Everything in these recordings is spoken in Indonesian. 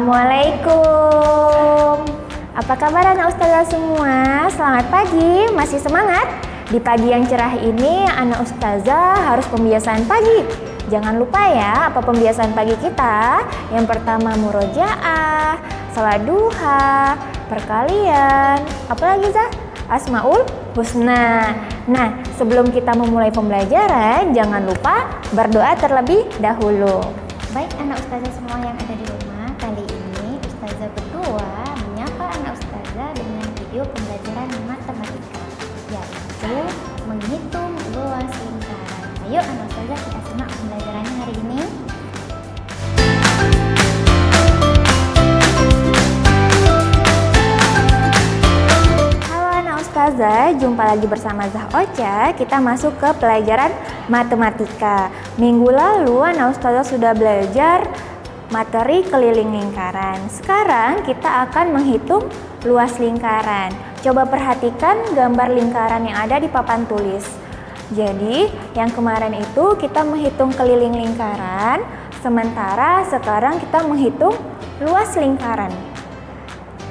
Assalamualaikum. Apa kabar anak ustazah semua? Selamat pagi, masih semangat? Di pagi yang cerah ini anak ustazah harus pembiasaan pagi. Jangan lupa ya apa pembiasaan pagi kita. Yang pertama murojaah, salat duha, perkalian, apalagi Zah? Asmaul Husna. Nah, sebelum kita memulai pembelajaran, jangan lupa berdoa terlebih dahulu. Baik anak ustazah semua yang ada di rumah, kali ini ustazah berdua menyapa anak ustazah dengan video pembelajaran matematika, yaitu menghitung luas lingkaran. Ayo anak ustazah kita simak pembelajarannya hari ini. Halo anak ustazah, jumpa lagi bersama Zah Ocha. Kita masuk ke pelajaran matematika. Minggu lalu anak ustazah sudah belajar materi keliling lingkaran. Sekarang kita akan menghitung luas lingkaran. Coba perhatikan gambar lingkaran yang ada di papan tulis. Jadi yang kemarin itu kita menghitung keliling lingkaran, sementara sekarang kita menghitung luas lingkaran,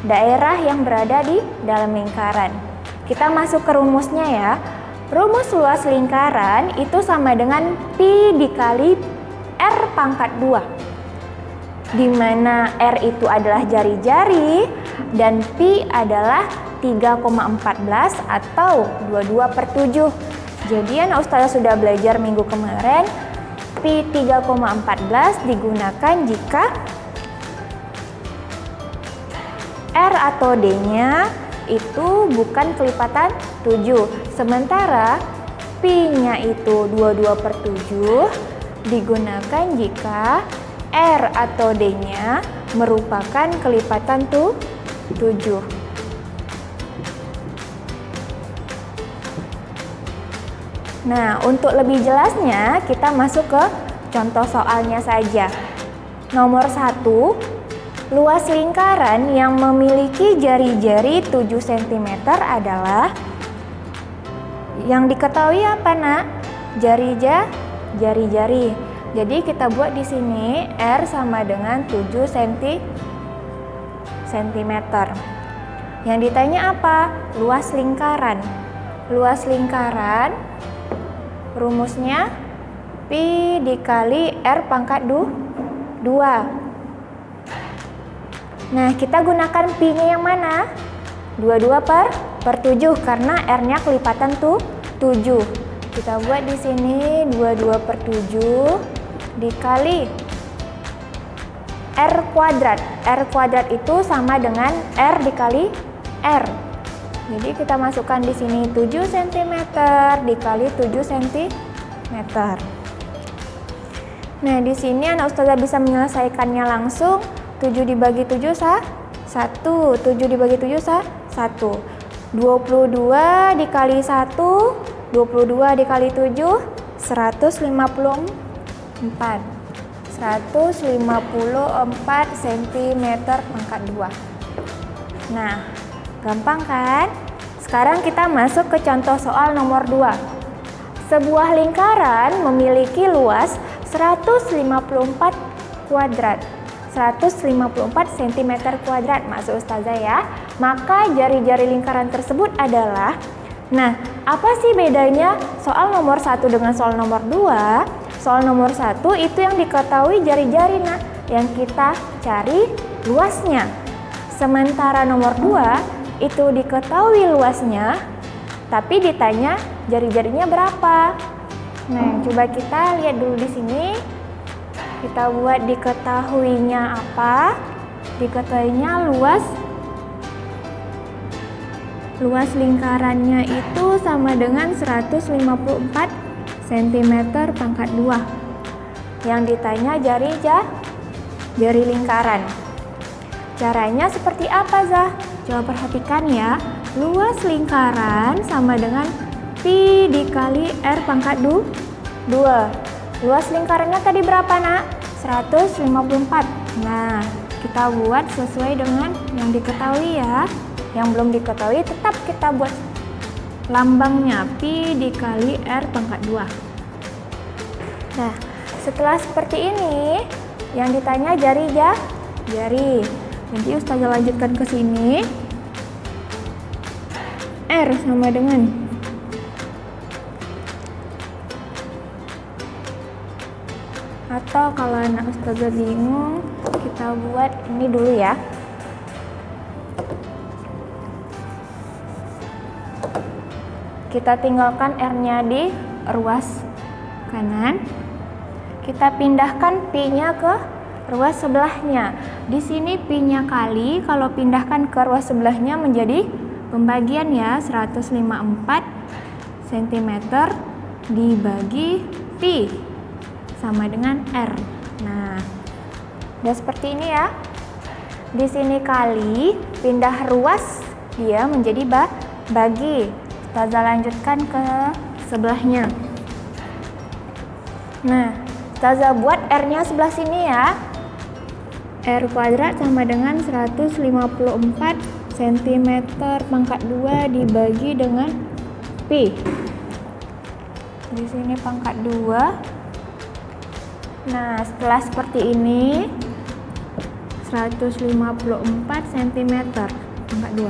daerah yang berada di dalam lingkaran. Kita masuk ke rumusnya ya. Rumus luas lingkaran itu sama dengan Pi dikali R pangkat 2, di mana R itu adalah jari-jari dan Pi adalah 3,14 atau 22/7. Jadi anak ustazah sudah belajar minggu kemarin, Pi 3,14 digunakan jika R atau D-nya itu bukan kelipatan 7, sementara Pi-nya itu 22/7 digunakan jika R atau D-nya merupakan kelipatan 7. Nah, untuk lebih jelasnya kita masuk ke contoh soalnya saja. Nomor 1, luas lingkaran yang memiliki jari-jari 7 cm adalah, yang diketahui apa nak? Jari-jari. Jadi kita buat di sini R sama dengan 7 cm. Yang ditanya apa? Luas lingkaran. Luas lingkaran rumusnya Pi dikali R pangkat 2. Nah, kita gunakan Pi-nya yang mana? 22/7 karena R-nya kelipatan 7. Kita buat di sini 22/7 dikali R kuadrat. R kuadrat itu sama dengan R dikali R. Jadi kita masukkan di sini 7 cm dikali 7 cm. Nah, di sini anak ustazah bisa menyelesaikannya langsung. 7 dibagi 7 1. 7 dibagi 7 1. 22 dikali 1, 22 dikali 7, 154. 154 cm pangkat 2. Nah, gampang kan? Sekarang kita masuk ke contoh soal nomor 2. Sebuah lingkaran memiliki luas 154 kuadrat. 154 cm kuadrat maksud ustazah ya. Maka jari-jari lingkaran tersebut adalah, nah apa sih bedanya soal nomor 1 dengan soal nomor 2? Soal nomor 1 itu yang diketahui jari-jari, nah yang kita cari luasnya. Sementara nomor 2 itu diketahui luasnya, tapi ditanya jari-jarinya berapa. Nah, coba kita lihat dulu di sini. Kita buat diketahuinya apa? Diketahuinya luas lingkarannya itu sama dengan 154 cm pangkat 2. Yang ditanya jari lingkaran. Caranya seperti apa, Zah? Coba perhatikan ya. Luas lingkaran sama dengan Pi dikali R pangkat 2. Luas lingkarannya tadi berapa nak? 154. Nah, kita buat sesuai dengan yang diketahui ya. Yang belum diketahui tetap kita buat lambangnya Pi dikali R pangkat 2. Nah, setelah seperti ini, yang ditanya jari. Jadi Ustazah lanjutkan ke sini. R sama dengan atau kalau anak Ustazah bingung, kita buat ini dulu ya. Kita tinggalkan R-nya di ruas kanan. Kita pindahkan Pi-nya ke ruas sebelahnya. Di sini Pi-nya kali, kalau pindahkan ke ruas sebelahnya menjadi pembagian ya, 154 cm dibagi Pi sama dengan R. Nah, udah seperti ini ya. Di sini kali, pindah ruas dia menjadi bagi. Ustazah lanjutkan ke sebelahnya. Nah, Ustazah buat R-nya sebelah sini ya. R kuadrat sama dengan 154 cm pangkat 2 dibagi dengan Pi. Di sini pangkat 2. Nah, setelah seperti ini 154 cm pangkat 2.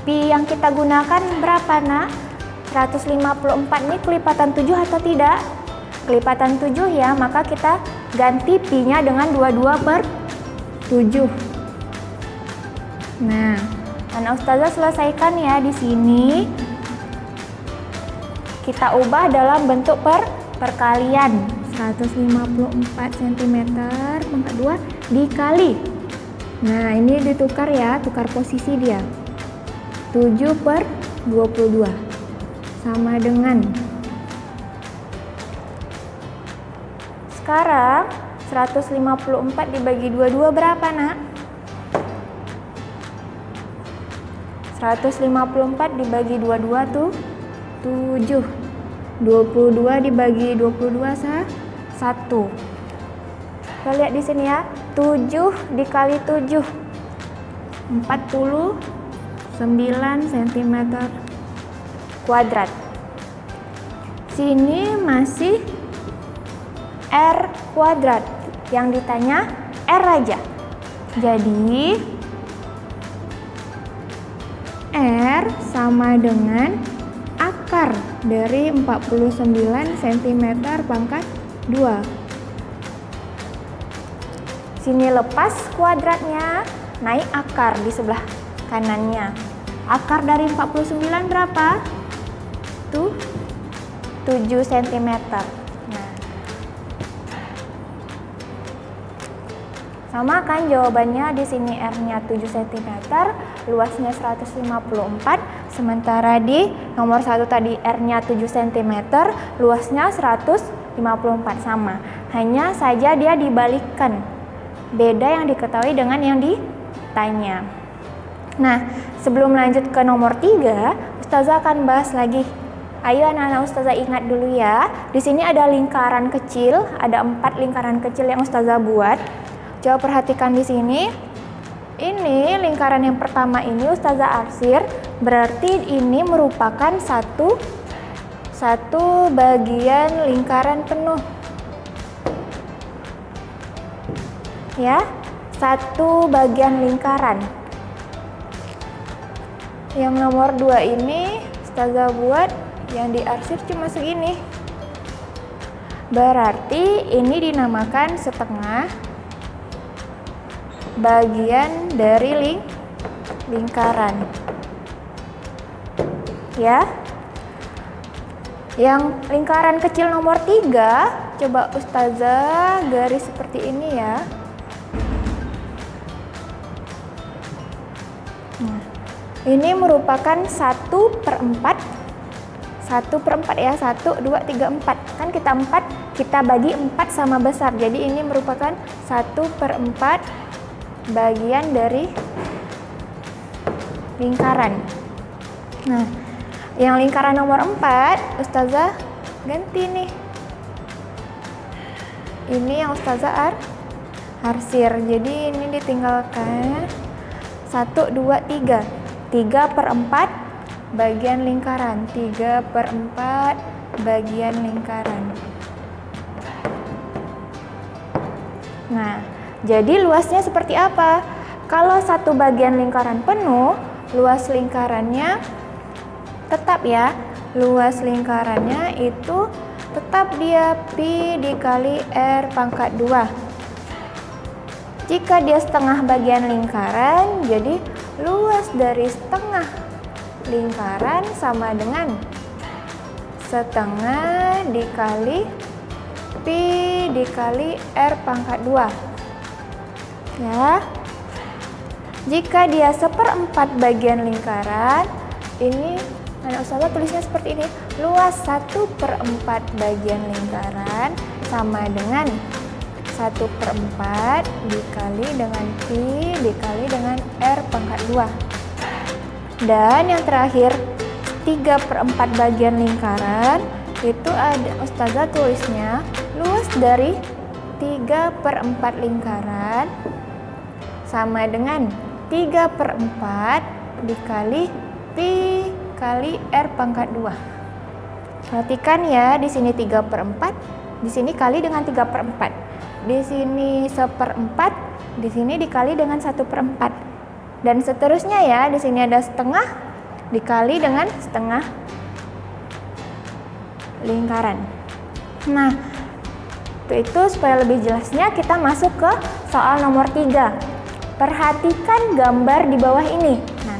Pi yang kita gunakan berapa nak? 154 ini kelipatan 7 atau tidak? Kelipatan 7 ya, maka kita ganti Pi-nya dengan 22/7. Nah, anak Ustazah selesaikan ya di sini. Kita ubah dalam bentuk perkalian. 154 cm pangkat 2 dikali. Nah, ini ditukar ya, tukar posisi dia. 7/22 sama dengan, sekarang 154 dibagi 22 berapa nak? 154 dibagi 22 tuh 7. 22 dibagi 22 1. Kita lihat di sini ya, 7 dikali 7 49 cm kuadrat. Sini masih R kuadrat, yang ditanya R aja. Jadi R sama dengan akar dari 49 cm pangkat 2. Sini lepas kuadratnya, naik akar di sebelah kanannya. Akar dari 49 berapa? Tuh 7 cm. Nah, sama kan jawabannya, di sini R-nya 7 cm, luasnya 154, sementara di nomor 1 tadi R-nya 7 cm, luasnya 154, sama. Hanya saja dia dibalikkan. Beda yang diketahui dengan yang ditanya. Nah, sebelum lanjut ke nomor 3, Ustazah akan bahas lagi. Ayo anak-anak Ustazah ingat dulu ya. Di sini ada lingkaran kecil, ada 4 lingkaran kecil yang Ustazah buat. Coba perhatikan di sini. Ini lingkaran yang pertama ini Ustazah arsir, berarti ini merupakan satu bagian lingkaran penuh. Ya, satu bagian lingkaran. Yang nomor 2 ini Ustazah buat yang diarsir cuma segini. Berarti ini dinamakan setengah bagian dari lingkaran. Ya. Yang lingkaran kecil nomor 3, coba Ustazah garis seperti ini ya. Nah, ini merupakan 1/4 ya, 1, 2, 3, 4. Kan kita 4, kita bagi 4 sama besar. Jadi ini merupakan 1/4 bagian dari lingkaran. Nah, yang lingkaran nomor 4, Ustazah ganti nih. Ini yang Ustazah arsir. Jadi ini ditinggalkan 1, 2, 3. 3/4 bagian lingkaran. 3/4 bagian lingkaran. Nah, Jadi luasnya seperti apa? Kalau satu bagian lingkaran penuh, luas lingkarannya tetap ya. Luas lingkarannya itu tetap dia pi dikali R pangkat 2. Jika dia setengah bagian lingkaran, jadi luas dari setengah lingkaran sama dengan setengah dikali pi dikali R pangkat 2. Ya. Jika dia 1/4 bagian lingkaran, ini anak ustazah tulisnya seperti ini. Luas 1/4 bagian lingkaran sama dengan 1/4 dikali dengan pi dikali dengan R pangkat 2. Dan yang terakhir 3/4 bagian lingkaran, itu ada ustazah tulisnya luas dari 3/4 lingkaran sama dengan 3/4 dikali pi kali R pangkat 2. Perhatikan ya, di sini 3/4, di sini kali dengan 3/4. Di sini 1/4, di sini dikali dengan 1/4. Dan seterusnya ya, di sini ada setengah dikali dengan setengah lingkaran. Nah, itu supaya lebih jelasnya kita masuk ke soal nomor 3. Perhatikan gambar di bawah ini. Nah,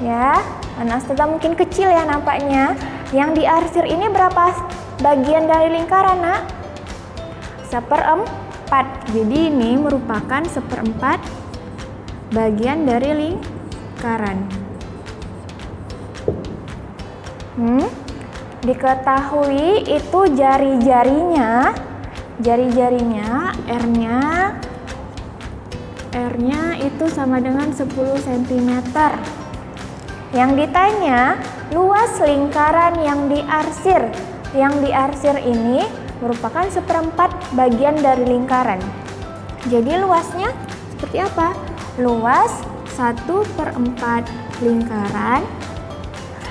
ya, anak ustazah mungkin kecil ya nampaknya. Yang diarsir ini berapa bagian dari lingkaran, nak? 1/4. Jadi ini merupakan 1/4 bagian dari lingkaran. Diketahui itu jari-jarinya R-nya itu sama dengan 10 cm. Yang ditanya luas lingkaran yang diarsir. Yang diarsir ini merupakan 1/4 bagian dari lingkaran. Jadi luasnya seperti apa? Luas 1/4 lingkaran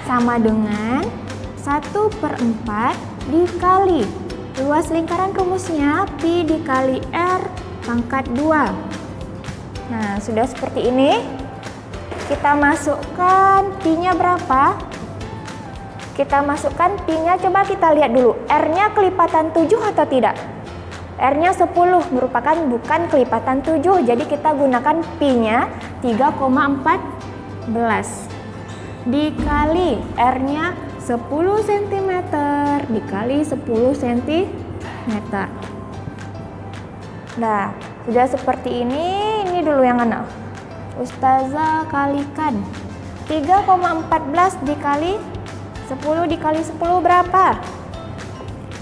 sama dengan 1/4 dikali luas lingkaran, rumusnya pi dikali R pangkat 2. Nah, sudah seperti ini. Kita masukkan pi-nya berapa? Kita masukkan pi-nya, coba kita lihat dulu. R-nya kelipatan 7 atau tidak? R-nya 10, merupakan bukan kelipatan 7. Jadi kita gunakan pi-nya 3,14. Dikali R-nya 10 cm dikali 10 cm. Nah, sudah seperti ini dulu yang anak ustazah kalikan. 3,14 dikali 10 dikali 10 berapa?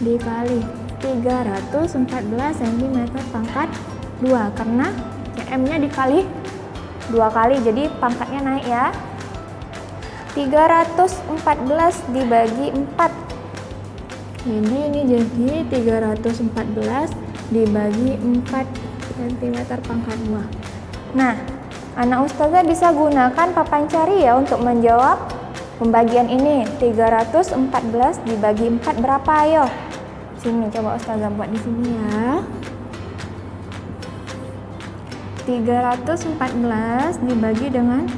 Dikali 314 cm pangkat 2, karena cm-nya dikali 2 kali, jadi pangkatnya naik ya. 314 dibagi 4. Jadi ini jadi 314 dibagi 4 cm pangkat 2. Nah, anak ustazah bisa gunakan papan cari ya untuk menjawab pembagian ini. 314 dibagi 4 berapa? Ayo. Sini coba ustazah buat di sini ya. 314 dibagi dengan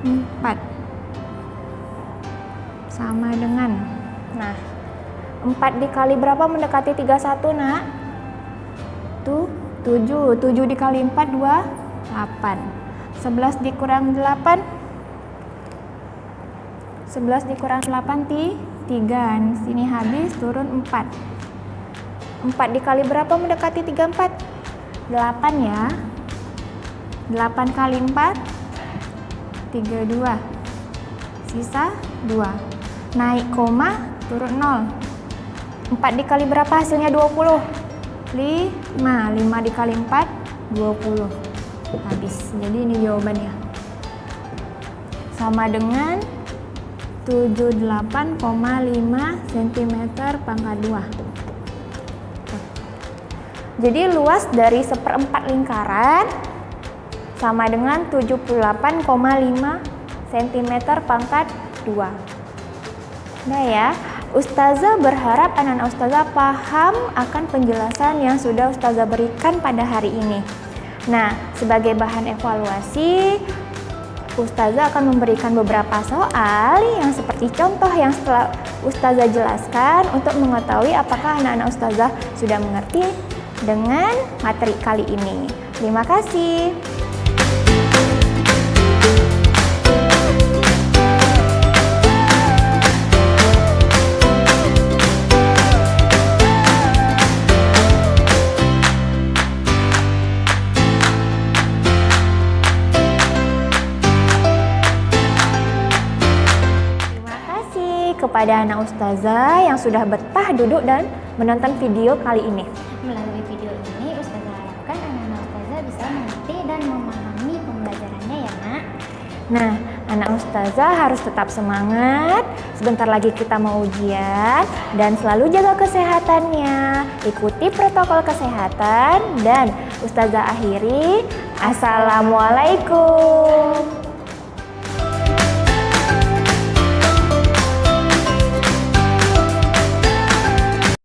4 sama dengan, nah, 4 dikali berapa mendekati 31, nak? Tuh, 7. 7 dikali 4, 2, 8. 11 dikurang 8, 11 dikurang 8, 3. Sini habis, turun 4. 4 dikali berapa mendekati 34? 8 ya. 8 kali 4, 32. Sisa 2. Naik koma, turun 0. 4 dikali berapa hasilnya 20? 5. 5 dikali 4, 20. Habis. Jadi ini jawabannya. Sama dengan 78,5 cm pangkat 2. Jadi luas dari 1/4 lingkaran sama dengan 78,5 cm pangkat 2. Nah ya, Ustazah berharap anak-anak ustazah paham akan penjelasan yang sudah ustazah berikan pada hari ini. Nah, sebagai bahan evaluasi, ustazah akan memberikan beberapa soal yang seperti contoh yang setelah ustazah jelaskan untuk mengetahui apakah anak-anak ustazah sudah mengerti dengan materi kali ini. Terima kasih. Kepada anak ustazah yang sudah betah duduk dan menonton video kali ini. Melalui video ini, ustazah harapkan anak-anak ustazah bisa mengerti dan memahami pembelajarannya ya, Nak. Nah, anak ustazah harus tetap semangat. Sebentar lagi kita mau ujian dan selalu jaga kesehatannya. Ikuti protokol kesehatan dan ustazah akhiri, Assalamualaikum.